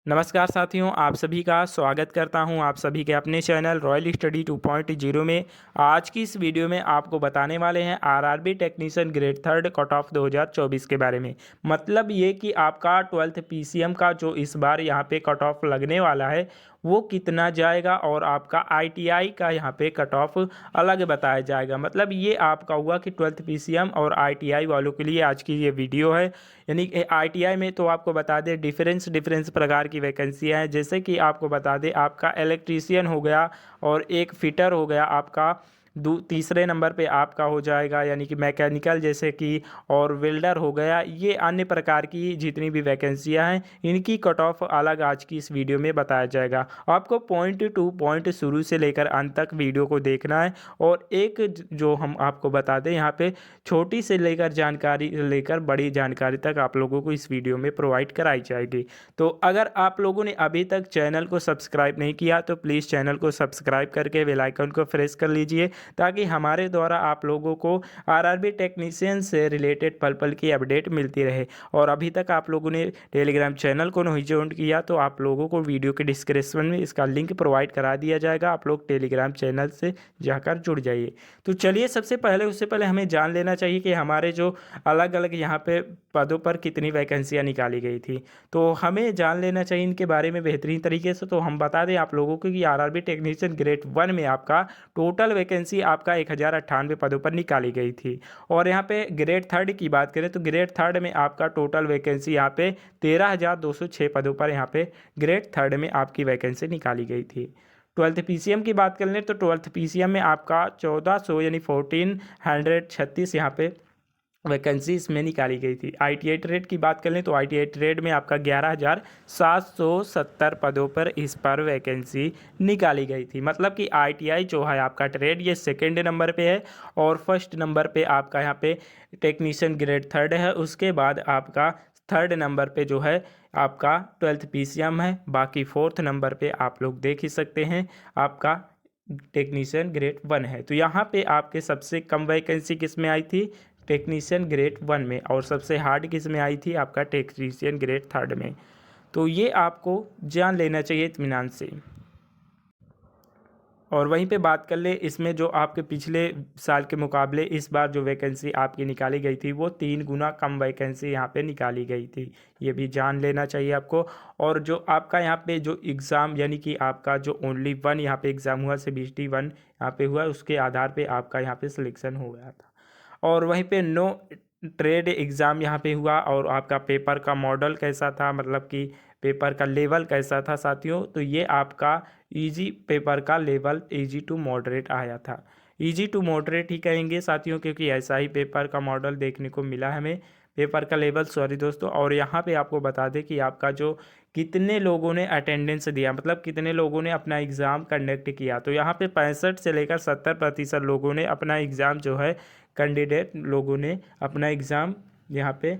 नमस्कार साथियों, आप सभी का स्वागत करता हूं आप सभी के अपने चैनल रॉयल स्टडी 2.0 में। आज की इस वीडियो में आपको बताने वाले हैं RRB technician grade third cut off 2024 के बारे में। मतलब ये कि आपका 12th पीसीएम का जो इस बार यहां पे कट ऑफ लगने वाला है वो कितना जाएगा और आपका आईटीआई का यहाँ पे कट ऑफ अलग बताया जाएगा। मतलब ये आपका हुआ कि 12th पीसीएम और आईटीआई वालों के लिए आज की ये वीडियो है। यानी कि आईटीआई में तो आपको बता दें डिफरेंस प्रकार की वैकेंसियाँ हैं। जैसे कि आपको बता दें आपका इलेक्ट्रीशियन हो गया और एक फिटर हो गया, आपका तीसरे नंबर पे आपका हो जाएगा यानी कि मैकेनिकल जैसे कि, और वेल्डर हो गया। ये अन्य प्रकार की जितनी भी वैकेंसियां हैं इनकी कट ऑफ अलग आज की इस वीडियो में बताया जाएगा। आपको पॉइंट टू पॉइंट शुरू से लेकर अंत तक वीडियो को देखना है। और एक जो हम आपको बता दें यहाँ पे छोटी से लेकर जानकारी लेकर बड़ी जानकारी तक आप लोगों को इस वीडियो में प्रोवाइड कराई जाएगी। तो अगर आप लोगों ने अभी तक चैनल को सब्सक्राइब नहीं किया तो प्लीज़ चैनल को सब्सक्राइब करके बेल आइकन को प्रेस कर लीजिए, ताकि हमारे द्वारा आप लोगों को आरआरबी टेक्नीशियन से रिलेटेड पल पल की अपडेट मिलती रहे। और अभी तक आप लोगों ने टेलीग्राम चैनल को नहीं ज्वाइन किया तो आप लोगों को वीडियो के डिस्क्रिप्शन में इसका लिंक प्रोवाइड करा दिया जाएगा, आप लोग टेलीग्राम चैनल से जाकर जुड़ जाइए। तो चलिए उससे पहले हमें जान लेना चाहिए कि हमारे जो अलग अलग यहाँ पे पदों पर कितनी वैकेंसियाँ निकाली गई थी। तो हमें जान लेना चाहिए इनके बारे में बेहतरीन तरीके से। तो हम बता दें आप लोगों को कि आरआरबी टेक्नीशियन ग्रेड 1 में आपका टोटल वैकेंसी आपका 1098 पदों पर निकाली गई थी। और यहाँ पे ग्रेड थर्ड की बात करें तो ग्रेड थर्ड में आपका टोटल वैकेंसी यहाँ पे 13,206 पदों पर यहाँ पे ग्रेड थर्ड में आपकी वैकेंसी निकाली गई थी। 12th पीसीएम की बात कर लें तो 12th पीसीएम में आपका 1400 यानी 1436 यहाँ पे वैकेंसी इसमें निकाली गई थी। आईटीआई ट्रेड की बात कर लें तो आईटीआई ट्रेड में आपका 11,770 पदों पर इस पर वैकेंसी निकाली गई थी। मतलब कि आईटीआई जो है आपका ट्रेड ये सेकेंड नंबर पे है और फर्स्ट नंबर पे आपका यहाँ पे टेक्नीशियन ग्रेड थर्ड है। उसके बाद आपका थर्ड नंबर पे जो है आपका 12th पीसीएम है। बाकी फोर्थ नंबर पे आप लोग देख ही सकते हैं आपका टेक्नीशियन ग्रेड 1 है। तो यहाँ पे आपके सबसे कम वैकेंसी किस में आई थी? टेक्नीशियन ग्रेड 1 में। और सबसे हार्ड किस में आई थी? आपका टेक्नीशियन ग्रेड थर्ड में। तो ये आपको जान लेना चाहिए इत्मीनान से। और वहीं पे बात कर ले इसमें जो आपके पिछले साल के मुकाबले इस बार जो वैकेंसी आपकी निकाली गई थी वो 3 गुना कम वैकेंसी यहाँ पे निकाली गई थी, ये भी जान लेना चाहिए आपको। और जो आपका यहाँ पे जो एग्ज़ाम यानी कि आपका जो ओनली वन यहाँ पे एग्ज़ाम हुआ CBST 1 यहाँ पे हुआ, उसके आधार पे आपका यहाँ पे सिलेक्शन हो गया था। और वहीं पे नो ट्रेड एग्ज़ाम यहाँ पे हुआ। और आपका पेपर का मॉडल कैसा था, मतलब कि पेपर का लेवल कैसा था साथियों? तो ये आपका इजी पेपर का लेवल इजी टू मॉडरेट आया था। इजी टू मॉडरेट ही कहेंगे साथियों, क्योंकि ऐसा ही पेपर का मॉडल देखने को मिला हमें। पेपर का लेवल, सॉरी दोस्तों। और यहाँ पे आपको बता दें कि आपका जो कितने लोगों ने अटेंडेंस दिया, मतलब कितने लोगों ने अपना एग्ज़ाम कंडक्ट किया, तो यहाँ पे 65 से लेकर 70% लोगों ने अपना एग्ज़ाम जो है, कैंडिडेट लोगों ने अपना एग्ज़ाम यहाँ पे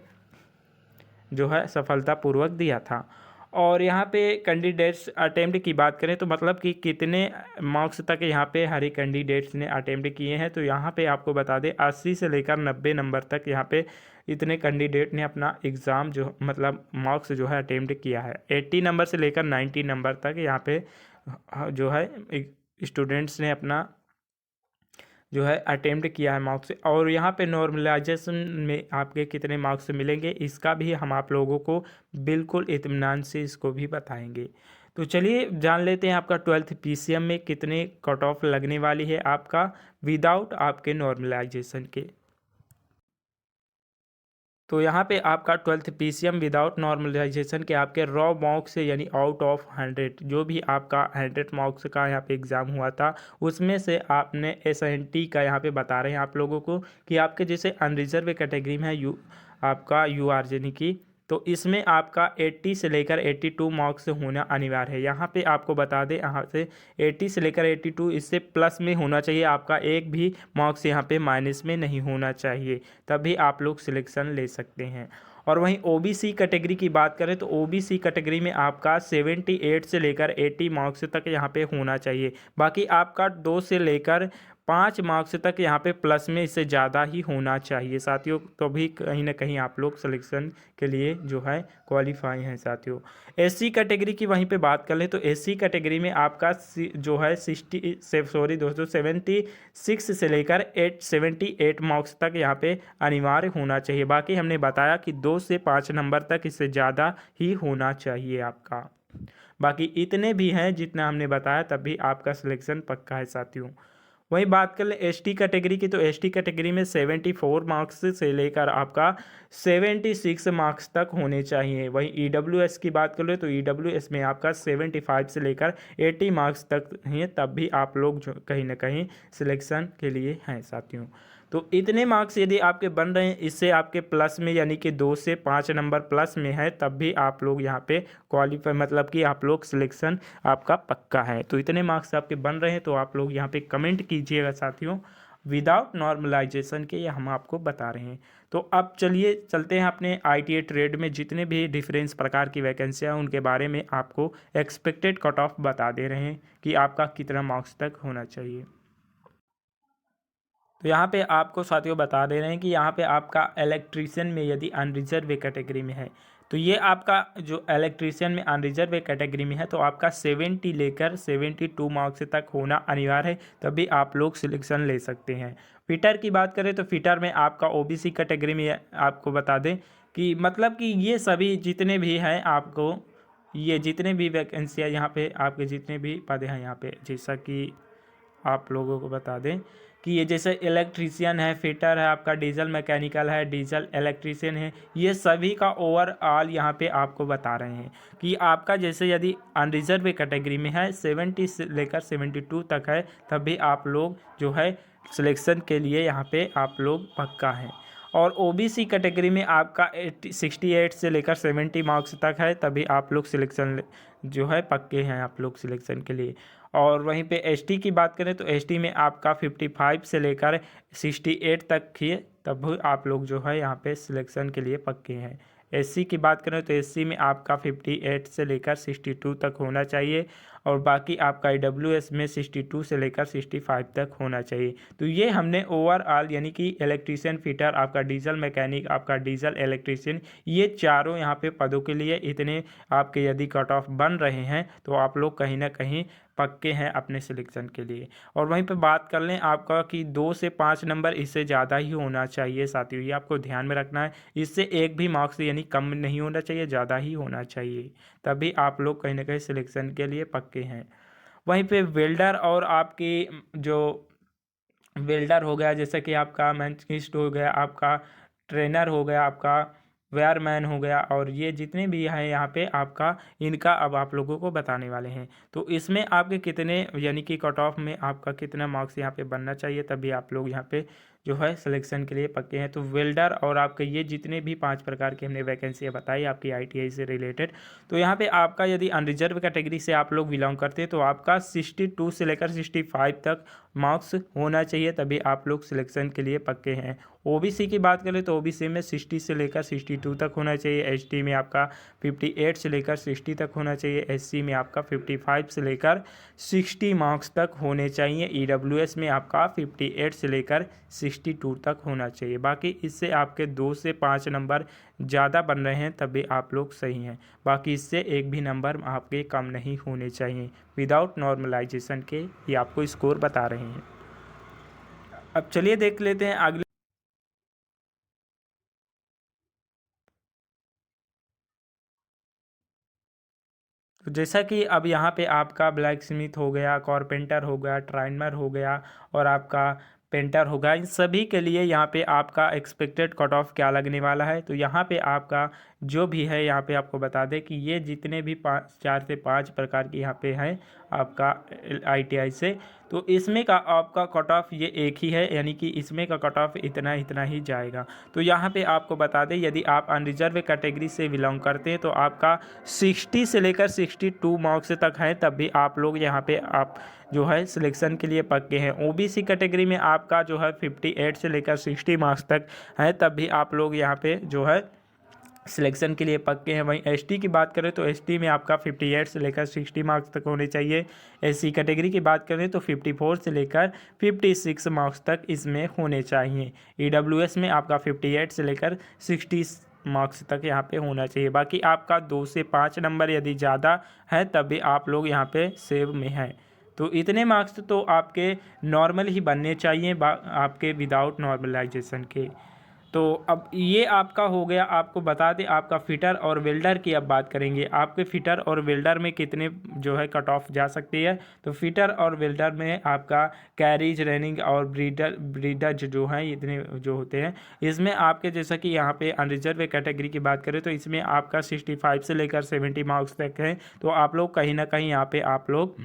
जो है सफलतापूर्वक दिया था। और यहाँ पे कैंडिडेट्स अटेम्प्ट की बात करें तो मतलब कि कितने मार्क्स तक यहाँ पे हर एक कैंडिडेट्स ने अटेम्प्ट किए हैं, तो यहाँ पे आपको बता दें 80 से लेकर 90 नंबर तक यहाँ पे इतने कैंडिडेट ने अपना एग्ज़ाम जो मतलब मार्क्स जो है अटेम्प्ट किया है। 80 नंबर से लेकर 90 नंबर तक यहाँ पे जो है स्टूडेंट्स ने अपना जो है अटेम्प्ट किया है मार्क्स। और यहाँ पे नॉर्मलाइजेशन में आपके कितने मार्क्स मिलेंगे इसका भी हम आप लोगों को बिल्कुल इत्मीनान से इसको भी बताएंगे। तो चलिए जान लेते हैं आपका 12th पीसीएम में कितने कट ऑफ लगने वाली है आपका विदाउट आपके नॉर्मलाइजेशन के। तो यहाँ पे आपका 12th पीसीएम विदाउट नॉर्मलाइजेशन के आपके रॉ मार्क्स से यानी आउट ऑफ 100 जो भी आपका 100 मार्क्स का यहाँ पे एग्ज़ाम हुआ था उसमें से आपने SNT का यहाँ पे बता रहे हैं आप लोगों को कि आपके जैसे अनरिजर्व कैटेगरी में है आपका UR यानी कि, तो इसमें आपका 80 से लेकर 82 मार्क्स होना अनिवार्य है। यहाँ पे आपको बता दें यहाँ से 80 से लेकर 82 इससे प्लस में होना चाहिए, आपका एक भी मार्क्स यहाँ पे माइनस में नहीं होना चाहिए, तभी आप लोग सिलेक्शन ले सकते हैं। और वहीं OBC कैटेगरी की बात करें तो OBC कैटेगरी में आपका 78 से लेकर 80 मार्क्स तक यहाँ पे होना चाहिए। बाकी आपका 2 से लेकर 5 मार्क्स तक यहाँ पे प्लस में इससे ज़्यादा ही होना चाहिए साथियों, तो भी कहीं ना कहीं आप लोग सिलेक्शन के लिए जो है क्वालिफाई हैं साथियों। एससी कैटेगरी की वहीं पे बात कर लें तो एससी कैटेगरी में आपका जो है 76 से लेकर 78 मार्क्स तक यहाँ पे अनिवार्य होना चाहिए। बाकी हमने बताया कि 2 से 5 नंबर तक इससे ज़्यादा ही होना चाहिए आपका। बाकी इतने भी हैं जितना हमने बताया, तब भी आपका सिलेक्शन पक्का है साथियों। वहीं बात कर ले एसटी कैटेगरी की, तो एसटी कैटेगरी में 74 मार्क्स से लेकर आपका 76 मार्क्स तक होने चाहिए। वहीं ईडब्ल्यूएस की बात कर ले तो ईडब्ल्यूएस में आपका 75 से लेकर 80 मार्क्स तक हैं, तब भी आप लोग जो कहीं ना कहीं सिलेक्शन के लिए हैं साथियों। तो इतने मार्क्स यदि आपके बन रहे हैं, इससे आपके प्लस में यानी कि 2 से 5 नंबर प्लस में है, तब भी आप लोग यहाँ पे क्वालिफाई मतलब कि आप लोग सिलेक्शन आपका पक्का है। तो इतने मार्क्स आपके बन रहे हैं तो आप लोग यहाँ पे कमेंट कीजिएगा साथियों, विदाउट नॉर्मलाइजेशन के ये हम आपको बता रहे हैं। तो अब चलिए चलते हैं अपने ITA ट्रेड में जितने भी डिफरेंस प्रकार की वैकेंसियाँ उनके बारे में आपको एक्सपेक्टेड कट ऑफ बता दे रहे हैं कि आपका कितना मार्क्स तक होना चाहिए। तो यहाँ पे आपको साथियों बता दे रहे हैं कि यहाँ पे आपका इलेक्ट्रीशियन में यदि अनरिजर्व कैटेगरी में है, तो ये आपका जो इलेक्ट्रीशियन में अनरिजर्व कैटेगरी में है तो आपका 70 लेकर 72 मार्क्स तक होना अनिवार्य है, तभी आप लोग सिलेक्शन ले सकते हैं। फिटर की बात करें तो फिटर में आपका OBC कैटेगरी में आपको बता दें कि मतलब कि ये सभी जितने भी हैं आपको, ये जितने भी वैकेंसियाँ यहाँ पे आपके जितने भी पद हैं यहाँ पे, जैसा कि आप लोगों को बता दें कि ये जैसे इलेक्ट्रीशियन है, फिटर है, आपका डीजल मैकेनिकल है, डीजल इलेक्ट्रीशियन है, ये सभी का ओवरऑल यहाँ पे आपको बता रहे हैं कि आपका जैसे यदि अनरिजर्व कैटेगरी में है 70 से लेकर 72 तक है, तभी आप लोग जो है सिलेक्शन के लिए यहाँ पे आप लोग पक्का हैं। और OBC कैटेगरी में आपका 68 से लेकर 70 मार्क्स तक है, तभी आप लोग सिलेक्शन जो है पक्के हैं आप लोग सिलेक्शन के लिए। और वहीं पे ST की बात करें तो ST में आपका 55 से लेकर 68 तक ही, तब आप लोग जो है यहाँ पे सिलेक्शन के लिए पक्के हैं। SC की बात करें तो SC में आपका 58 से लेकर 62 तक होना चाहिए, और बाकी आपका EWS में 62 से लेकर 65 तक होना चाहिए। तो ये हमने ओवरऑल यानी कि इलेक्ट्रीशियन, फिटर, आपका डीजल मैकेनिक, आपका डीजल इलेक्ट्रीशियन, ये चारों यहाँ पे पदों के लिए इतने आपके यदि कट ऑफ बन रहे हैं तो आप लोग कहीं ना कहीं पक्के हैं अपने सिलेक्शन के लिए। और वहीं पे बात कर लें आपका कि 2 से 5 नंबर इससे ज़्यादा ही होना चाहिए साथियों, ये आपको ध्यान में रखना है। इससे एक भी मार्क्स यानी कम नहीं होना चाहिए, ज़्यादा ही होना चाहिए, तभी आप लोग कहीं ना कहीं सिलेक्शन के लिए पक्के हैं। वहीं पे वेल्डर और आपकी जो वेल्डर हो गया, जैसे कि आपका मैकेनिस्ट हो गया, आपका ट्रेनर हो गया, आपका वायरमैन हो गया, और ये जितने भी हैं यहाँ पे आपका, इनका अब आप लोगों को बताने वाले हैं। तो इसमें आपके कितने यानी कि कट ऑफ में आपका कितना मार्क्स यहाँ पे बनना चाहिए, तभी आप लोग यहाँ पे जो है सिलेक्शन के लिए पक्के हैं। तो वेल्डर और आपके ये जितने भी 5 प्रकार की हमने वैकेंसियाँ बताई आपकी ITI से रिलेटेड, तो यहाँ पे आपका यदि अनरिजर्व कैटेगरी से आप लोग बिलोंग करते हैं तो आपका 62 से लेकर 65 तक मार्क्स होना चाहिए, तभी आप लोग सिलेक्शन के लिए पक्के हैं। OBC की बात करें तो OBC में 60 से लेकर 62 तक होना चाहिए, ST में आपका 58 से लेकर 60 तक होना चाहिए, SC में आपका 55 से लेकर 60 मार्क्स तक होने चाहिए, EWS में आपका 58 से लेकर 62 तक होना चाहिए। बाकी इससे आपके 2 से 5 नंबर ज़्यादा बन रहे हैं तभी आप लोग सही हैं, बाकी इससे एक भी नंबर आपके कम नहीं होने चाहिए। विदाउट नॉर्मलाइजेशन के ये आपको स्कोर बता रहे हैं। अब चलिए देख लेते हैं अगले। तो जैसा कि अब यहाँ पे आपका ब्लैक स्मिथ हो गया, कारपेंटर हो गया, ट्राइनर हो गया, और आपका पेंटर हो गया, इन सभी के लिए यहाँ पे आपका एक्सपेक्टेड कट ऑफ क्या लगने वाला है। तो यहाँ पे आपका जो भी है यहाँ पे आपको बता दें कि ये जितने भी 4 से 5 प्रकार की यहाँ पे हैं आपका ITI से, तो इसमें का आपका कट ऑफ ये एक ही है, यानी कि इसमें का कट ऑफ इतना ही जाएगा। तो यहाँ पे आपको बता दें यदि आप अनरिजर्व कैटेगरी से बिलोंग करते हैं तो आपका 60 से लेकर 62 मार्क्स तक है, तब भी आप लोग यहाँ पे आप जो है सिलेक्शन के लिए पक्के हैं। OBC कैटेगरी में आपका जो है 58 से लेकर 60 मार्क्स तक है, तब भी आप लोग यहाँ पे जो है सिलेक्शन के लिए पक्के हैं। वहीं एसटी की बात करें तो एसटी में आपका 58 से लेकर 60 मार्क्स तक होने चाहिए। एससी कैटेगरी की बात करें तो 54 से लेकर 56 मार्क्स तक इसमें होने चाहिए। ईडब्ल्यूएस में आपका 58 से लेकर 60 मार्क्स तक यहाँ पे होना चाहिए। बाकी आपका 2 से 5 नंबर यदि ज़्यादा है तब भी आप लोग यहाँ पे सेव में हैं। तो इतने मार्क्स तो आपके नॉर्मल ही बनने चाहिए आपके विदाउट नॉर्मलाइजेशन के। तो अब ये आपका हो गया। आपको बता दें आपका फिटर और वेल्डर की अब बात करेंगे। आपके फिटर और वेल्डर में कितने जो है कट ऑफ जा सकती है। तो फिटर और वेल्डर में आपका कैरीज, रनिंग और ब्रीडर जो हैं इतने जो होते हैं, इसमें आपके जैसा कि यहाँ पे अनरिजर्व कैटेगरी की बात करें तो इसमें आपका 65 से लेकर 70 मार्क्स तक है। तो आप लोग कहीं ना कहीं यहाँ पे आप लोग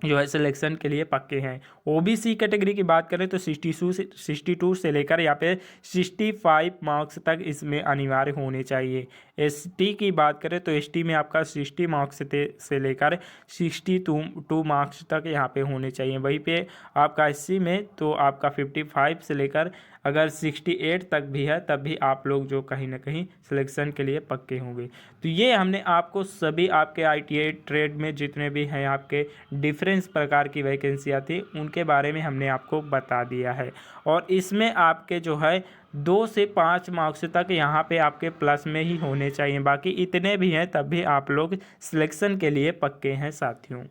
जो है सिलेक्शन के लिए पक्के हैं। ओबीसी कैटेगरी की बात करें तो 62 से लेकर यहाँ पे 65 मार्क्स तक इसमें अनिवार्य होने चाहिए। एसटी की बात करें तो एसटी में आपका 60 मार्क्स से लेकर 62 मार्क्स तक यहाँ पे होने चाहिए। वहीं पे आपका एससी में तो आपका 55 से लेकर अगर 68 तक भी है तब भी आप लोग जो कहीं ना कहीं सिलेक्शन के लिए पक्के होंगे। तो ये हमने आपको सभी आपके आईटीआई ट्रेड में जितने भी हैं आपके डिफरेंस प्रकार की वैकेंसियाँ थी उनके बारे में हमने आपको बता दिया है। और इसमें आपके जो है 2 से 5 मार्क्स तक यहाँ पे आपके प्लस में ही होने चाहिए। बाकी इतने भी हैं तब भी आप लोग सिलेक्शन के लिए पक्के हैं साथियों।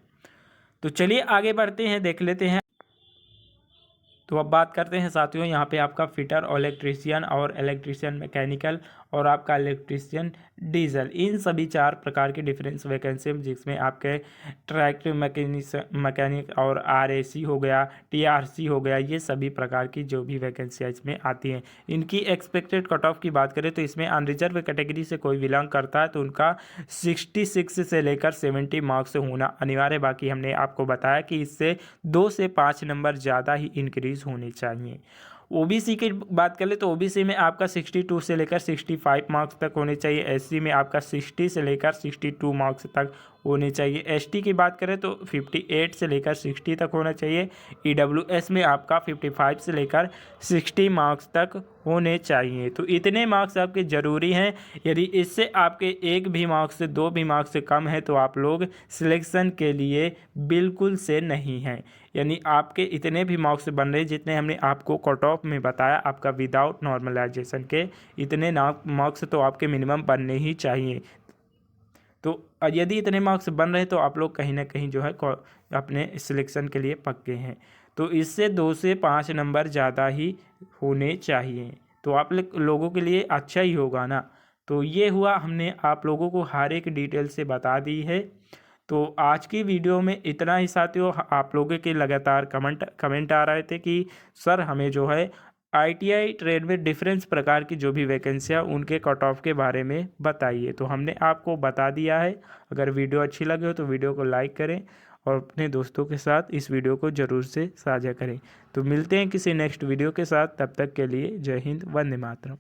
तो चलिए आगे बढ़ते हैं, देख लेते हैं। तो अब बात करते हैं साथियों यहाँ पे आपका फिटर और इलेक्ट्रीशियन मैकेनिकल और आपका इलेक्ट्रीशियन डीजल, इन सभी 4 प्रकार की डिफरेंस वैकेंसी जिसमें आपके ट्रैक मैकेनिक और आरएसी हो गया, टीआरसी हो गया, ये सभी प्रकार की जो भी वैकेंसियाँ इसमें आती हैं। इनकी एक्सपेक्टेड कट ऑफ की बात करें तो इसमें अनरिजर्व कैटेगरी से कोई बिलोंग करता है तो उनका 66 से लेकर 70 मार्क्स होना अनिवार्य। बाकी हमने आपको बताया कि इससे 2 से 5 नंबर ज़्यादा ही इंक्रीज होने चाहिए। ओबीसी की बात करें तो ओबीसी में आपका 62 से लेकर 65 मार्क्स तक होने चाहिए। एससी में आपका 60 से लेकर 62 मार्क्स तक होने चाहिए। एसटी की बात करें तो 58 से लेकर 60 तक होना चाहिए। ईडब्ल्यूएस में आपका 55 से लेकर 60 मार्क्स तक होने चाहिए। तो इतने मार्क्स आपके ज़रूरी हैं। यदि इससे आपके 1 भी मार्क्स से 2 भी मार्क्स से कम है तो आप लोग सिलेक्शन के लिए बिल्कुल से नहीं हैं। यानी आपके इतने भी मार्क्स बन रहे जितने हमने आपको कट ऑफ में बताया आपका विदाउट नॉर्मलाइजेशन के, इतने मार्क्स तो आपके मिनिमम बनने ही चाहिए। तो यदि इतने मार्क्स बन रहे तो आप लोग कहीं ना कहीं जो है अपने सिलेक्शन के लिए पक्के हैं। तो इससे 2 से 5 नंबर ज़्यादा ही होने चाहिए। तो आप लोगों के लिए अच्छा ही होगा ना। तो ये हुआ, हमने आप लोगों को हर एक डिटेल से बता दी है। तो आज की वीडियो में इतना ही साथियों। आप लोगों के लगातार कमेंट आ रहे थे कि सर हमें जो है आईटीआई ट्रेड में डिफरेंस प्रकार की जो भी वैकेंसियाँ उनके कट ऑफ के बारे में बताइए। तो हमने आपको बता दिया है। अगर वीडियो अच्छी लगे हो तो वीडियो को लाइक करें और अपने दोस्तों के साथ इस वीडियो को ज़रूर से साझा करें। तो मिलते हैं किसी नेक्स्ट वीडियो के साथ, तब तक के लिए जय हिंद, वंदे मातरम।